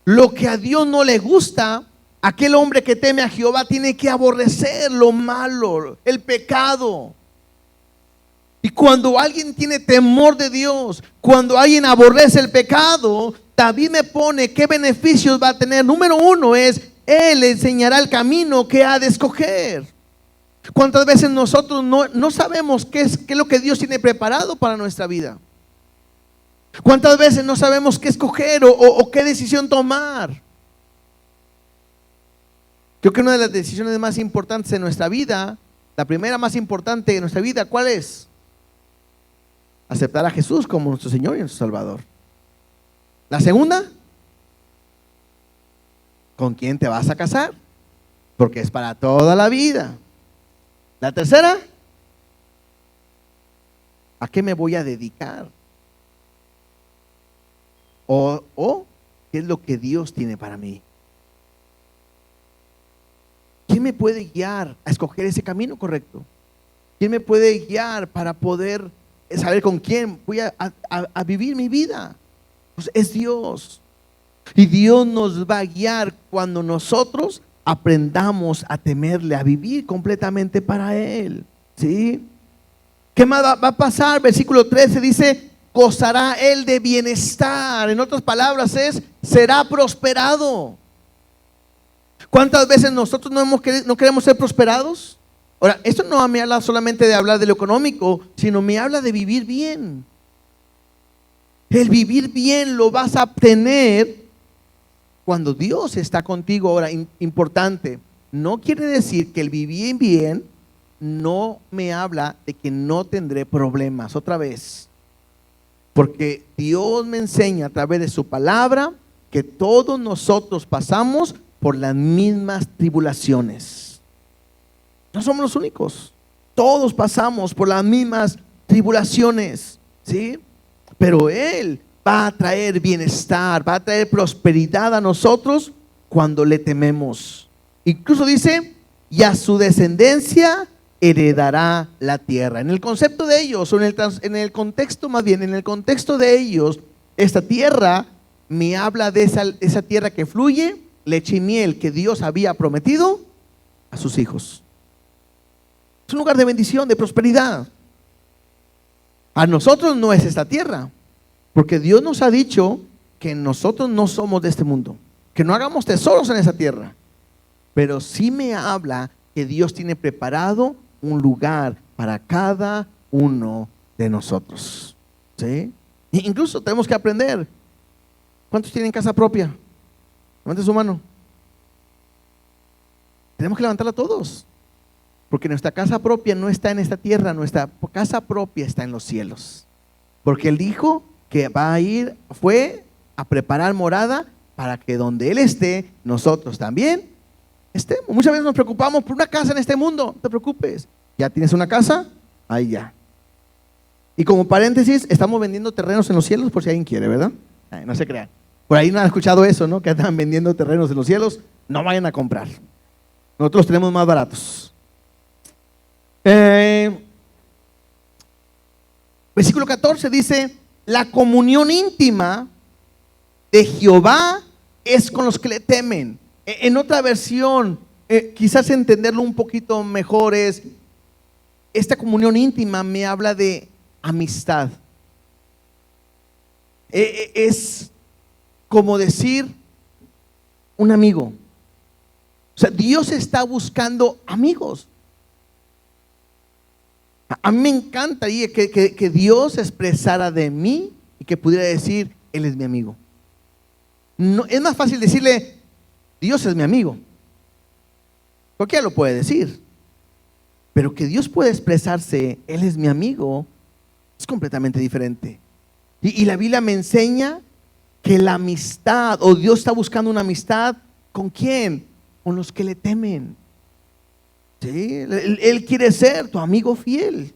[SPEAKER 1] Lo que a Dios no le gusta, aquel hombre que teme a Jehová tiene que aborrecer lo malo, el pecado. Y cuando alguien tiene temor de Dios, cuando alguien aborrece el pecado, David me pone qué beneficios va a tener. Número uno es, Él le enseñará el camino que ha de escoger. ¿Cuántas veces nosotros no sabemos qué es lo que Dios tiene preparado para nuestra vida? ¿Cuántas veces no sabemos qué escoger o qué decisión tomar? Creo que una de las decisiones más importantes en nuestra vida, la primera más importante de nuestra vida, ¿cuál es? Aceptar a Jesús como nuestro Señor y nuestro Salvador. La segunda, ¿con quién te vas a casar? Porque es para toda la vida. La tercera, ¿a qué me voy a dedicar? O ¿qué es lo que Dios tiene para mí? ¿Quién me puede guiar a escoger ese camino correcto? ¿Quién me puede guiar para poder saber con quién voy a vivir mi vida. Pues es Dios. Y Dios nos va a guiar cuando nosotros aprendamos a temerle, a vivir completamente para Él. ¿Sí? ¿Qué más va a pasar? Versículo 13 dice: gozará Él de bienestar. En otras palabras será prosperado. ¿Cuántas veces nosotros no queremos ser prosperados? Ahora, esto no me habla solamente de hablar de lo económico, sino me habla de vivir bien. El vivir bien lo vas a obtener cuando Dios está contigo. Ahora, importante, no quiere decir que el vivir bien no me habla de que no tendré problemas. Otra vez, porque Dios me enseña a través de su palabra que todos nosotros pasamos por las mismas tribulaciones. No somos los únicos. Todos pasamos por las mismas tribulaciones, ¿sí? Pero Él va a traer bienestar, va a traer prosperidad a nosotros cuando le tememos. Incluso dice: y a su descendencia heredará la tierra. En el concepto de ellos, o en el contexto más bien, en el contexto de ellos, esta tierra me habla de esa tierra que fluye leche y miel, que Dios había prometido a sus hijos. Es un lugar de bendición, de prosperidad. A nosotros no es esta tierra, porque Dios nos ha dicho que nosotros no somos de este mundo, que no hagamos tesoros en esa tierra. Pero sí me habla que Dios tiene preparado un lugar para cada uno de nosotros, ¿sí? E incluso tenemos que aprender. ¿Cuántos tienen casa propia? Levante su mano. Tenemos que levantarla todos, porque nuestra casa propia no está en esta tierra, nuestra casa propia está en los cielos. Porque Él dijo que fue a preparar morada para que donde Él esté, nosotros también estemos. Muchas veces nos preocupamos por una casa en este mundo. No te preocupes, ya tienes una casa, ahí ya. Y como paréntesis, estamos vendiendo terrenos en los cielos por si alguien quiere, ¿verdad? No se crean. Por ahí no han escuchado eso, ¿no? Que están vendiendo terrenos en los cielos. No vayan a comprar. Nosotros los tenemos más baratos. Versículo 14 dice: la comunión íntima de Jehová es con los que le temen. En otra versión, quizás entenderlo un poquito mejor, es: esta comunión íntima me habla de amistad. Es como decir un amigo. O sea, Dios está buscando amigos. A mí me encantaría que Dios expresara de mí y que pudiera decir: Él es mi amigo. No, es más fácil decirle: Dios es mi amigo. Cualquiera lo puede decir. Pero que Dios pueda expresarse: Él es mi amigo, es completamente diferente. Y la Biblia me enseña que la amistad, o Dios está buscando una amistad, ¿con quién? Con los que le temen. ¿Sí? Él quiere ser tu amigo fiel.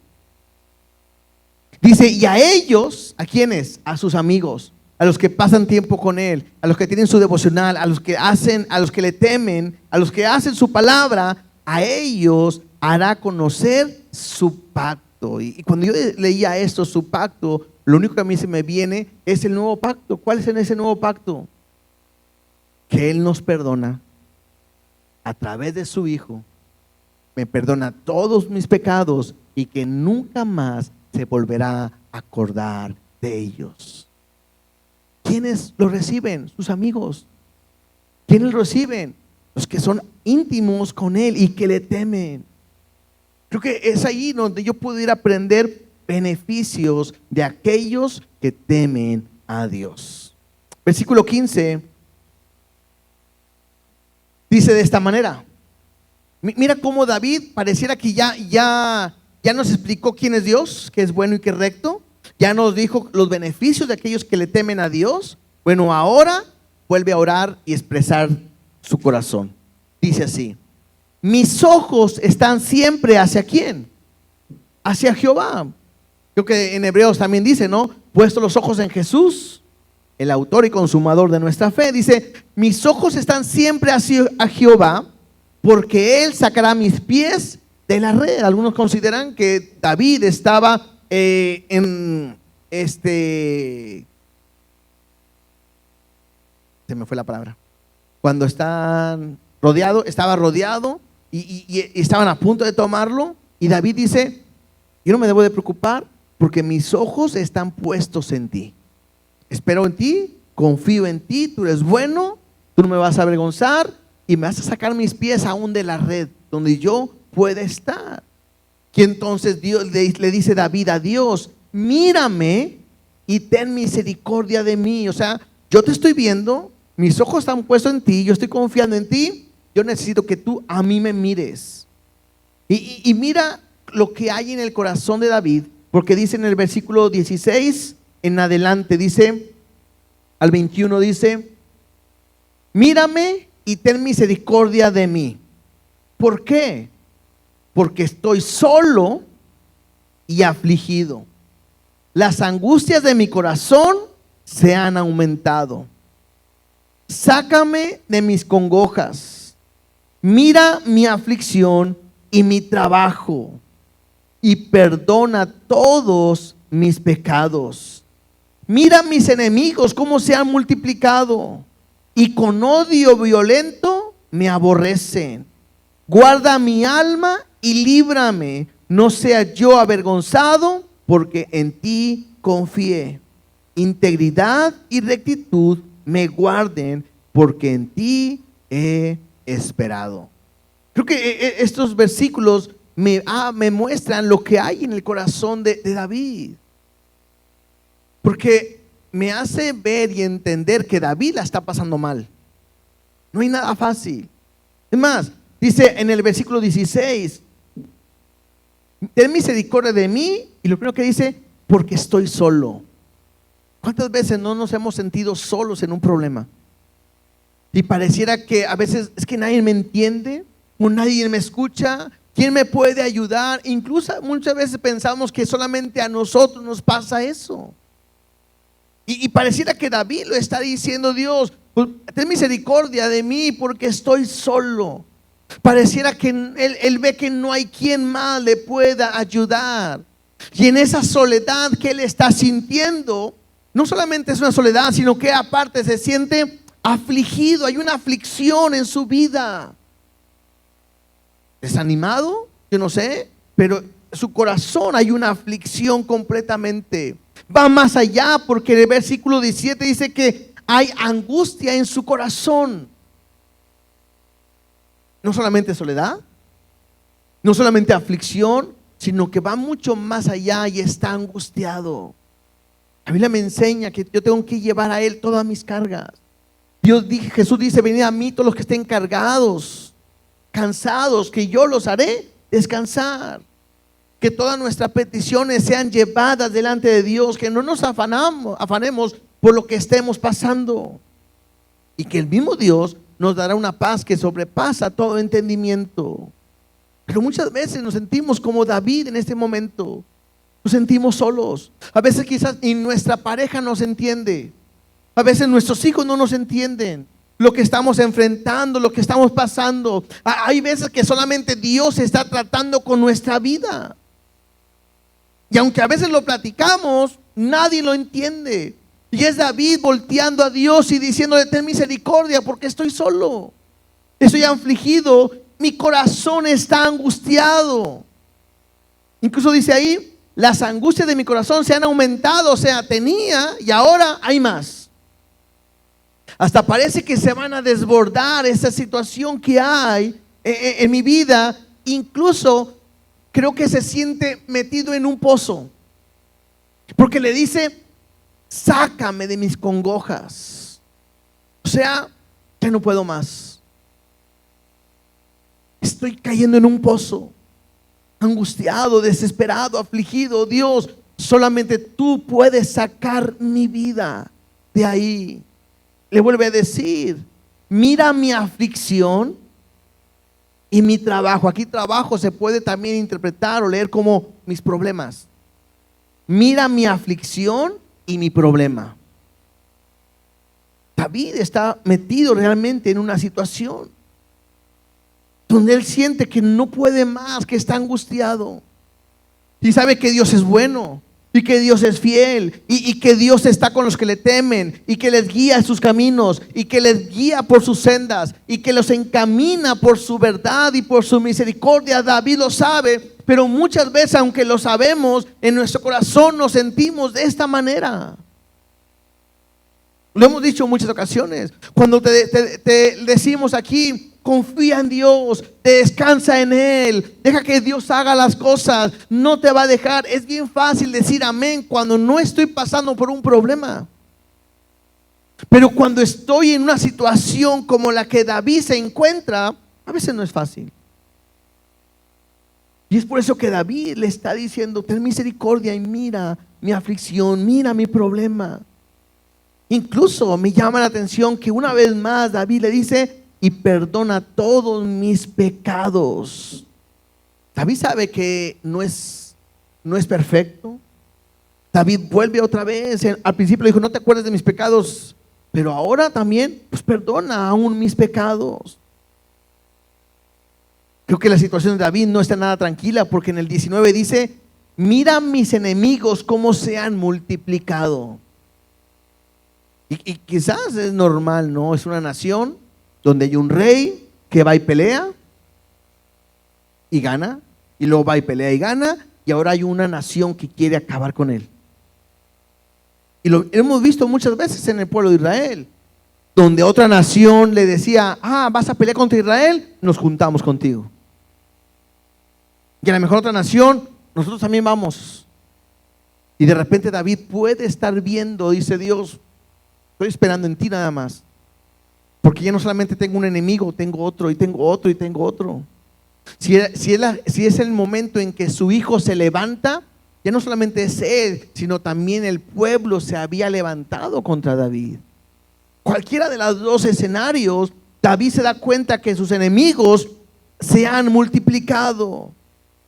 [SPEAKER 1] Dice: y a ellos, ¿a quiénes? A sus amigos, a los que pasan tiempo con Él, a los que tienen su devocional, a los que le temen, a los que hacen su palabra, a ellos hará conocer su pacto. Y cuando yo leía esto, su pacto, lo único que a mí se me viene es el nuevo pacto. ¿Cuál es ese nuevo pacto? Que Él nos perdona a través de su Hijo, me perdona todos mis pecados y que nunca más se volverá a acordar de ellos. ¿Quiénes lo reciben? Sus amigos. ¿Quiénes lo reciben? Los que son íntimos con Él y que le temen. Creo que es ahí donde yo puedo ir a aprender beneficios de aquellos que temen a Dios. Versículo 15 dice de esta manera. Mira cómo David pareciera que ya nos explicó quién es Dios, que es bueno y que es recto. Ya nos dijo los beneficios de aquellos que le temen a Dios. Bueno, ahora vuelve a orar y expresar su corazón. Dice así: mis ojos están siempre ¿hacia quién? Hacia Jehová. Creo que en Hebreos también dice, ¿no? Puesto los ojos en Jesús, el autor y consumador de nuestra fe. Dice: mis ojos están siempre hacia Jehová, porque Él sacará mis pies de la red. Algunos consideran que David estaba en se me fue la palabra. Cuando estaba rodeado y estaban a punto de tomarlo, y David dice: yo no me debo de preocupar porque mis ojos están puestos en ti. Espero en ti, confío en ti, tú eres bueno, tú no me vas a avergonzar y me vas a sacar mis pies aún de la red donde yo pueda estar. Y entonces Dios le dice David a Dios: mírame y ten misericordia de mí. O sea, yo te estoy viendo, mis ojos están puestos en ti, yo estoy confiando en ti, yo necesito que tú a mí me mires. Y mira lo que hay en el corazón de David, porque dice en el versículo 16 en adelante, dice al 21, dice: mírame y ten misericordia de mí. ¿Por qué? Porque estoy solo y afligido. Las angustias de mi corazón se han aumentado. Sácame de mis congojas. Mira mi aflicción y mi trabajo, y perdona todos mis pecados. Mira mis enemigos cómo se han multiplicado, y con odio violento me aborrecen. Guarda mi alma y líbrame, no sea yo avergonzado, porque en ti confié. Integridad y rectitud me guarden, porque en ti he esperado. Creo que estos versículos me muestran lo que hay en el corazón de David, porque me hace ver y entender que David la está pasando mal. No hay nada fácil. Es más, dice en el versículo 16: ten misericordia de mí, y lo primero que dice: porque estoy solo. ¿Cuántas veces no nos hemos sentido solos en un problema? Y pareciera que a veces es que nadie me entiende, o nadie me escucha. ¿Quién me puede ayudar? Incluso muchas veces pensamos que solamente a nosotros nos pasa eso. Y pareciera que David lo está diciendo: Dios, pues, ten misericordia de mí porque estoy solo. Pareciera que él ve que no hay quien más le pueda ayudar. Y en esa soledad que él está sintiendo, no solamente es una soledad, sino que aparte se siente afligido. Hay una aflicción en su vida. Desanimado, yo no sé, pero su corazón hay una aflicción completamente. Va más allá, porque el versículo 17 dice que hay angustia en su corazón. No solamente soledad, no solamente aflicción, sino que va mucho más allá y está angustiado. La Biblia me enseña que yo tengo que llevar a Él todas mis cargas. Jesús dice: venid a mí todos los que estén cargados, cansados, que yo los haré descansar. Que todas nuestras peticiones sean llevadas delante de Dios, que no nos afanemos por lo que estemos pasando, y que el mismo Dios nos dará una paz que sobrepasa todo entendimiento. Pero muchas veces nos sentimos como David en este momento. Nos sentimos solos. A veces quizás ni nuestra pareja nos entiende. A veces nuestros hijos no nos entienden lo que estamos enfrentando, lo que estamos pasando. Hay veces que solamente Dios está tratando con nuestra vida. Y aunque a veces lo platicamos, nadie lo entiende. Y es David volteando a Dios y diciéndole: ten misericordia porque estoy solo, estoy afligido, mi corazón está angustiado. Incluso dice ahí: las angustias de mi corazón se han aumentado. O sea, tenía y ahora hay más. Hasta parece que se van a desbordar esa situación que hay en mi vida. Incluso creo que se siente metido en un pozo, porque le dice: sácame de mis congojas. O sea, ya no puedo más. Estoy cayendo en un pozo, angustiado, desesperado, afligido. Dios, solamente tú puedes sacar mi vida de ahí. Le vuelve a decir: mira mi aflicción y mi trabajo. Aquí trabajo se puede también interpretar o leer como mis problemas. Mira mi aflicción y mi problema. David está metido realmente en una situación donde él siente que no puede más, que está angustiado. y sabe que Dios es bueno, y que Dios es fiel, y que Dios está con los que le temen, y que les guía en sus caminos, y que les guía por sus sendas, y que los encamina por su verdad y por su misericordia. David lo sabe, pero muchas veces, aunque lo sabemos, en nuestro corazón nos sentimos de esta manera. Lo hemos dicho en muchas ocasiones. Cuando te decimos aquí, confía en Dios, descansa en Él, deja que Dios haga las cosas, no te va a dejar. Es bien fácil decir amén cuando no estoy pasando por un problema. Pero cuando estoy en una situación como la que David se encuentra, a veces no es fácil. Y es por eso que David le está diciendo: ten misericordia y mira mi aflicción, mira mi problema. Incluso me llama la atención que una vez más David le dice: y perdona todos mis pecados. David sabe que no es perfecto. David vuelve otra vez. Al principio le dijo: no te acuerdes de mis pecados, pero ahora también, pues perdona aún mis pecados. Creo que la situación de David no está nada tranquila, porque en el 19 dice: mira mis enemigos cómo se han multiplicado. Y quizás es normal, ¿no? Es una nación donde hay un rey que va y pelea y gana, y luego va y pelea y gana, y ahora hay una nación que quiere acabar con él. Y lo hemos visto muchas veces en el pueblo de Israel, donde otra nación le decía: vas a pelear contra Israel, nos juntamos contigo. Y a lo mejor otra nación: nosotros también vamos. Y de repente David puede estar viendo, dice Dios: estoy esperando en ti nada más, porque ya no solamente tengo un enemigo, tengo otro, y tengo otro, y tengo otro. Si es el momento en que su hijo se levanta, ya no solamente es él, sino también el pueblo se había levantado contra David. Cualquiera de los dos escenarios, David se da cuenta que sus enemigos se han multiplicado.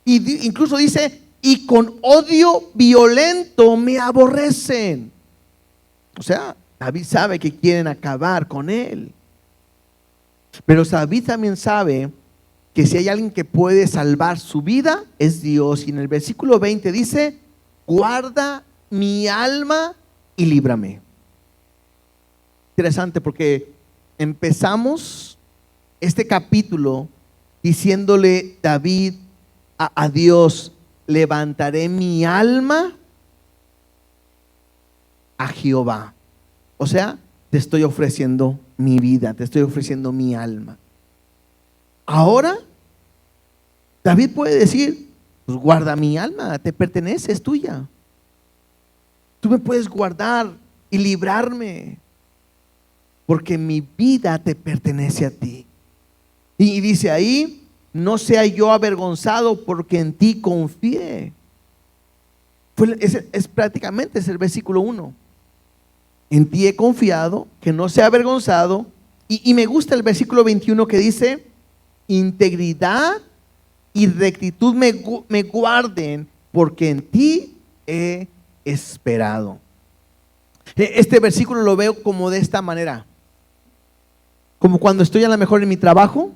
[SPEAKER 1] Y incluso dice: y con odio violento me aborrecen. O sea, David sabe que quieren acabar con él. Pero David también sabe que si hay alguien que puede salvar su vida, es Dios. Y en el versículo 20 dice: guarda mi alma y líbrame. Interesante, porque empezamos este capítulo diciéndole David a Dios: levantaré mi alma a Jehová. O sea, te estoy ofreciendo mi vida, te estoy ofreciendo mi alma. Ahora, David puede decir: pues guarda mi alma, te pertenece, es tuya. Tú me puedes guardar y librarme, porque mi vida te pertenece a ti. Y dice ahí: no sea yo avergonzado, porque en ti confié. Prácticamente es el versículo 1. En ti he confiado, que no sea avergonzado. Y me gusta el versículo 21 que dice: integridad y rectitud me guarden, porque en ti he esperado. Este versículo lo veo como de esta manera: como cuando estoy a lo mejor en mi trabajo,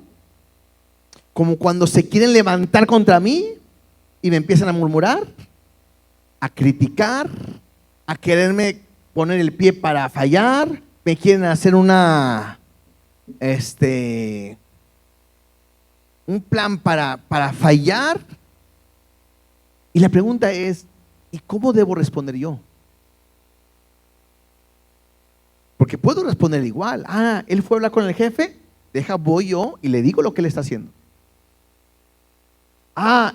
[SPEAKER 1] como cuando se quieren levantar contra mí y me empiezan a murmurar, a criticar, a quererme poner el pie para fallar, me quieren hacer un plan para fallar. Y la pregunta es: ¿y cómo debo responder yo? Porque puedo responder igual. Él fue a hablar con el jefe, voy yo y le digo lo que él está haciendo.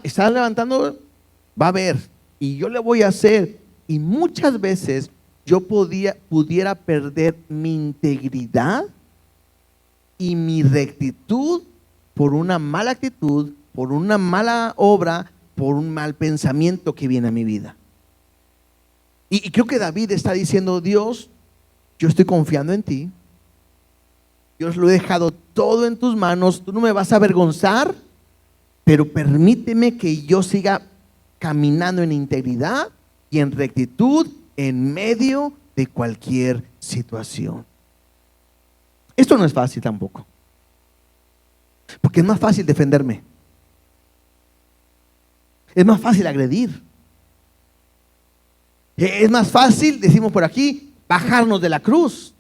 [SPEAKER 1] Está levantando, va a ver, y yo le voy a hacer. Y muchas veces yo pudiera perder mi integridad y mi rectitud por una mala actitud, por una mala obra, por un mal pensamiento que viene a mi vida. Y creo que David está diciendo: Dios, yo estoy confiando en ti, Dios, lo he dejado todo en tus manos, tú no me vas a avergonzar, pero permíteme que yo siga caminando en integridad y en rectitud en medio de cualquier situación. Esto no es fácil tampoco, porque es más fácil defenderme, es más fácil agredir, Es más fácil, decimos por aquí, bajarnos de la cruz.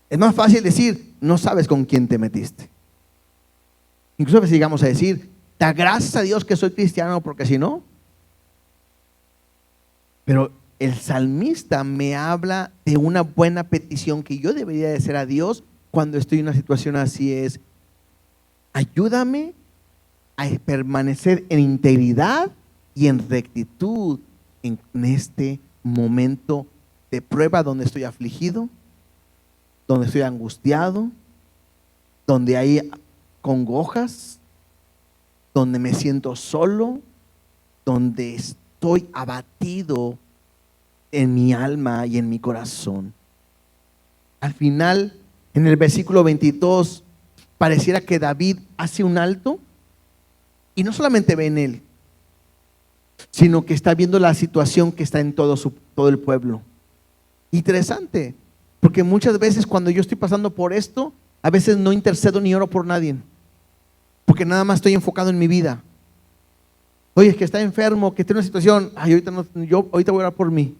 [SPEAKER 1] Es más fácil decir, no sabes con quién te metiste. Incluso a veces llegamos a decir, da gracias a Dios que soy cristiano, porque si no. Pero el salmista me habla de una buena petición que yo debería de hacer a Dios cuando estoy en una situación así: es, ayúdame a permanecer en integridad y en rectitud en este momento de prueba donde estoy afligido, donde estoy angustiado, donde hay congojas, donde me siento solo, donde estoy abatido en mi alma y en mi corazón. Al final, en el versículo 22, pareciera que David hace un alto y no solamente ve en él, sino que está viendo la situación que está en todo el pueblo. Interesante, porque muchas veces cuando yo estoy pasando por esto, a veces no intercedo ni oro por nadie, porque nada más estoy enfocado en mi vida. Oye, es que está enfermo, que está en una situación, yo ahorita voy a orar por mí.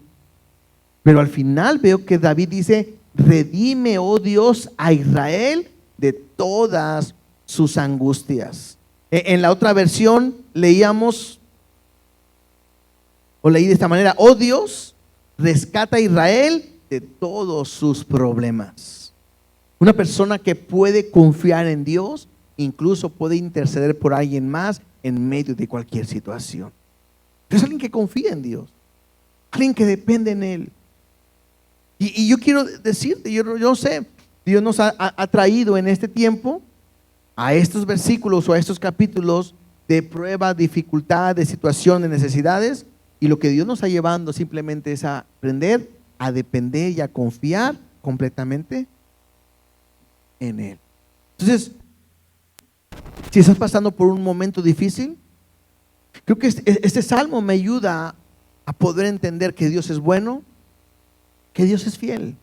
[SPEAKER 1] Pero al final veo que David dice: redime, oh Dios, a Israel de todas sus angustias. En la otra versión leíamos, o leí de esta manera: oh Dios, rescata a Israel de todos sus problemas. Una persona que puede confiar en Dios, incluso puede interceder por alguien más en medio de cualquier situación. Pero es alguien que confía en Dios, alguien que depende en Él. Y yo quiero decirte, yo sé, Dios nos ha traído en este tiempo a estos versículos o a estos capítulos de prueba, dificultad, de situación, de necesidades. Y lo que Dios nos está llevando simplemente es a aprender a depender y a confiar completamente en Él. Entonces, si estás pasando por un momento difícil, creo que este salmo me ayuda a poder entender que Dios es bueno, que Dios es fiel,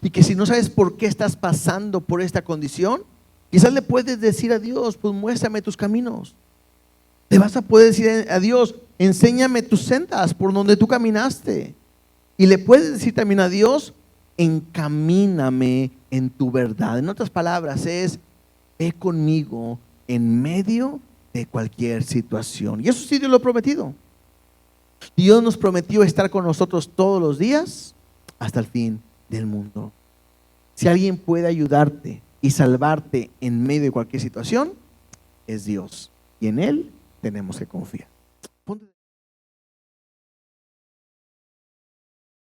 [SPEAKER 1] y que si no sabes por qué estás pasando por esta condición, quizás le puedes decir a Dios: pues muéstrame tus caminos. Le vas a poder decir a Dios: enséñame tus sendas por donde tú caminaste. Y le puedes decir también a Dios: encamíname en tu verdad. En otras palabras es: ve conmigo en medio de cualquier situación. Y eso sí Dios lo ha prometido. Dios nos prometió estar con nosotros todos los días hasta el fin del mundo. Si alguien puede ayudarte y salvarte en medio de cualquier situación, es Dios. Y en Él tenemos que confiar.